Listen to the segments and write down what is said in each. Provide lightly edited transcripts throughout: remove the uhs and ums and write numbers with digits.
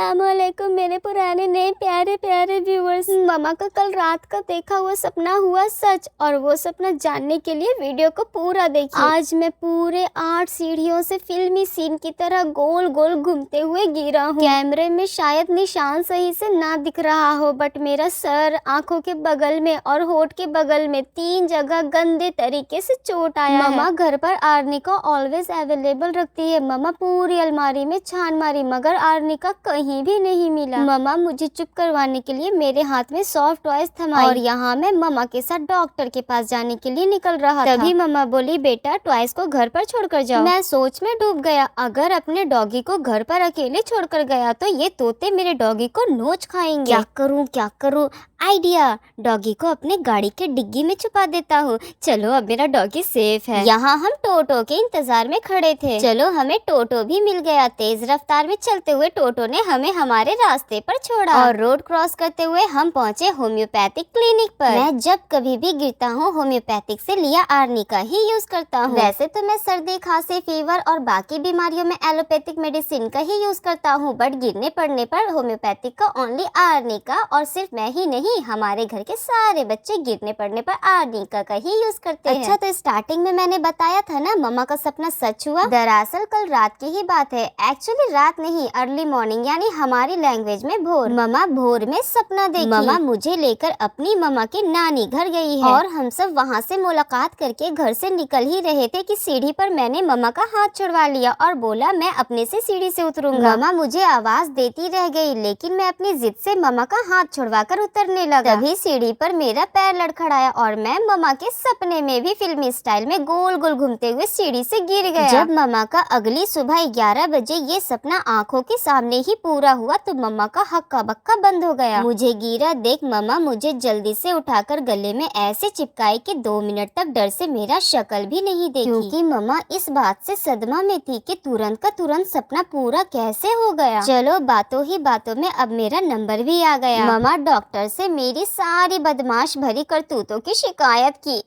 अस्सलामुअलैकुम मेरे पुराने नए प्यारे प्यारे व्यूअर्स। मम्मा का कल रात का देखा हुआ सपना हुआ सच, और वो सपना जानने के लिए वीडियो को पूरा देखिए। आज मैं पूरे 8 सीढ़ियों से फिल्मी सीन की तरह गोल गोल घूमते हुए गिरा हूँ। कैमरे में शायद निशान सही से ना दिख रहा हो, बट मेरा सर, आंखों के बगल में और होठ के बगल में 3 जगह गंदे तरीके से चोट आया है। मम्मा घर पर आर्निका ऑलवेज अवेलेबल रखती है। मम्मा पूरी अलमारी में छान मारी मगर आर्निका कहीं भी नहीं मिला। मम्मा मुझे चुप करवाने के लिए मेरे हाथ में सॉफ्ट टॉयज थमाई और यहाँ मैं मम्मा के साथ डॉक्टर के पास जाने के लिए निकल रहा था। तभी मम्मा बोली, बेटा टॉयज को घर पर छोड़कर जाओ। मैं सोच में डूब गया, अगर अपने डॉगी को घर पर अकेले छोड़कर गया तो ये तोते मेरे डॉगी को नोच खाएंगे। क्या करूँ? आइडिया, डॉगी को अपने गाड़ी के डिग्गी में छुपा देता हूँ। चलो अब मेरा डॉगी सेफ है। यहाँ हम टोटो के इंतजार में खड़े थे। चलो हमें टोटो भी मिल गया। तेज रफ्तार में चलते हुए टोटो ने हमें हमारे रास्ते पर छोड़ा और रोड क्रॉस करते हुए हम पहुँचे होम्योपैथिक क्लिनिक पर। मैं जब कभी भी गिरता हूँ होम्योपैथिक से लिया आर्निका ही यूज करता हूँ। वैसे तो मैं सर्दी, खांसी, फीवर और बाकी बीमारियों में एलोपैथिक मेडिसिन का ही यूज करता हूँ, बट गिरने पड़ने पर होम्योपैथिक का ओनली आर्निका। और सिर्फ मैं ही नहीं, हमारे घर के सारे बच्चे गिरने पड़ने पर आर्निका का ही यूज करते हैं। अच्छा, तो स्टार्टिंग में मैंने बताया था ना मम्मा का सपना सच हुआ। दरअसल कल रात की ही बात है। एक्चुअली रात नहीं, अर्ली मॉर्निंग, यानी हमारी लैंग्वेज में भोर। मम्मा भोर में सपना देखी। मम्मा मुझे लेकर अपनी मम्मा के नानी घर गई है और हम सब वहाँ से मुलाकात करके घर से निकल ही रहे थे कि सीढ़ी पर मैंने मम्मा का हाथ छुड़वा लिया और बोला मैं अपने से सीढ़ी से उतरूंगा। मम्मा मुझे आवाज देती रह गई, लेकिन मैं अपनी जिद से मम्मा का हाथ छुड़वा कर उतरने लगा। तभी सीढ़ी पर मेरा पैर लड़खड़ाया और मैं मम्मा के सपने में भी फिल्मी स्टाइल में गोल गोल घूमते हुए सीढ़ी से गिर गया। जब मम्मा का अगली सुबह 11 बजे ये सपना आंखों के सामने ही पूरा हुआ तो मम्मा का हक्का बक्का बंद हो गया। मुझे गिरा देख मम्मा मुझे जल्दी से उठाकर गले में ऐसे चिपकाई कि 2 मिनट तक डर से मेरा शक्ल भी नहीं देखी, क्योंकि मम्मा इस बात से सदमा में थी कि तुरंत का तुरंत सपना पूरा कैसे हो गया। चलो बातों ही बातों में अब मेरा नंबर भी आ गया। मम्मा डॉक्टर से मेरी सारी बदमाश भरी करतूतों की शिकायत की।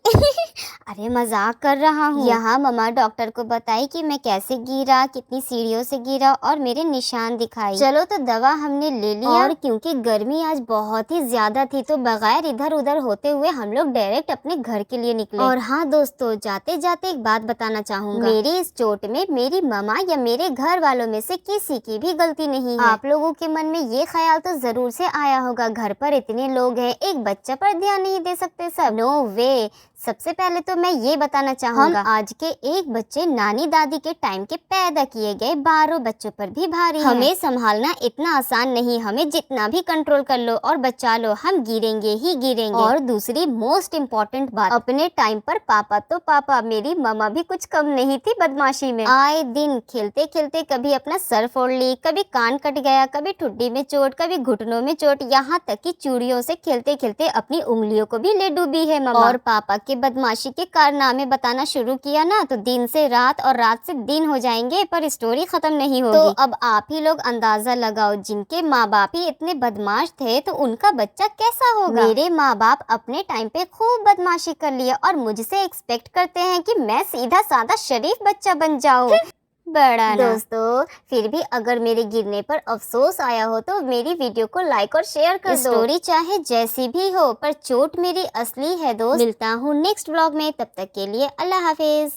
अरे मजाक कर रहा हूँ। यहाँ मम्मा डॉक्टर को बताई कि मैं कैसे गिरा, कितनी सीढ़ियों से गिरा और मेरे निशान दिखाई। चलो तो दवा हमने ले लिया और क्योंकि गर्मी आज बहुत ही ज्यादा थी तो बगैर इधर उधर होते हुए हम लोग डायरेक्ट अपने घर के लिए निकले। और हाँ दोस्तों, जाते जाते एक बात बताना चाहूँगा, मेरी इस चोट में मेरी मम्मा या मेरे घर वालों में से किसी की भी गलती नहीं है। आप लोगों के मन में ये ख्याल तो जरूर से आया होगा, घर पर इतने लोग हैं, एक बच्चा पर ध्यान नहीं दे सकते सब। नो वे। सबसे पहले तो मैं ये बताना चाहूँगा, आज के एक बच्चे नानी दादी के टाइम के पैदा किए गए 12 बच्चों पर भी भारी है। हमें संभालना इतना आसान नहीं, हमें जितना भी कंट्रोल कर लो और बचा लो, हम गिरेंगे ही गिरेंगे। और दूसरी मोस्ट इम्पोर्टेंट बात, अपने टाइम पर पापा तो पापा, मेरी मम्मा भी कुछ कम नहीं थी बदमाशी में। आए दिन खेलते खेलते कभी अपना सर फोड़ ली, कभी कान कट गया, कभी ठुड्डी में चोट, कभी घुटनों में चोट, यहाँ तक कि चूड़ियों से खेलते खेलते अपनी उंगलियों को भी ले डूबी है मम्मा। और पापा के बदमाशी के कारनामे बताना शुरू किया ना तो दिन से रात और रात से दिन हो जाएंगे, पर स्टोरी खत्म नहीं होगी। तो अब आप ही लोग अंदाजा लगाओ, जिनके माँ बाप ही इतने बदमाश थे तो उनका बच्चा कैसा होगा। मेरे माँ बाप अपने टाइम पे खूब बदमाशी कर लिया और मुझसे एक्सपेक्ट करते हैं कि मैं सीधा साधा शरीफ बच्चा बन जाऊँ। बड़ा दोस्तों, फिर भी अगर मेरे गिरने पर अफसोस आया हो तो मेरी वीडियो को लाइक और शेयर कर दो। स्टोरी चाहे जैसी भी हो, पर चोट मेरी असली है दोस्त। मिलता हूँ नेक्स्ट व्लॉग में, तब तक के लिए अल्लाह हाफिज।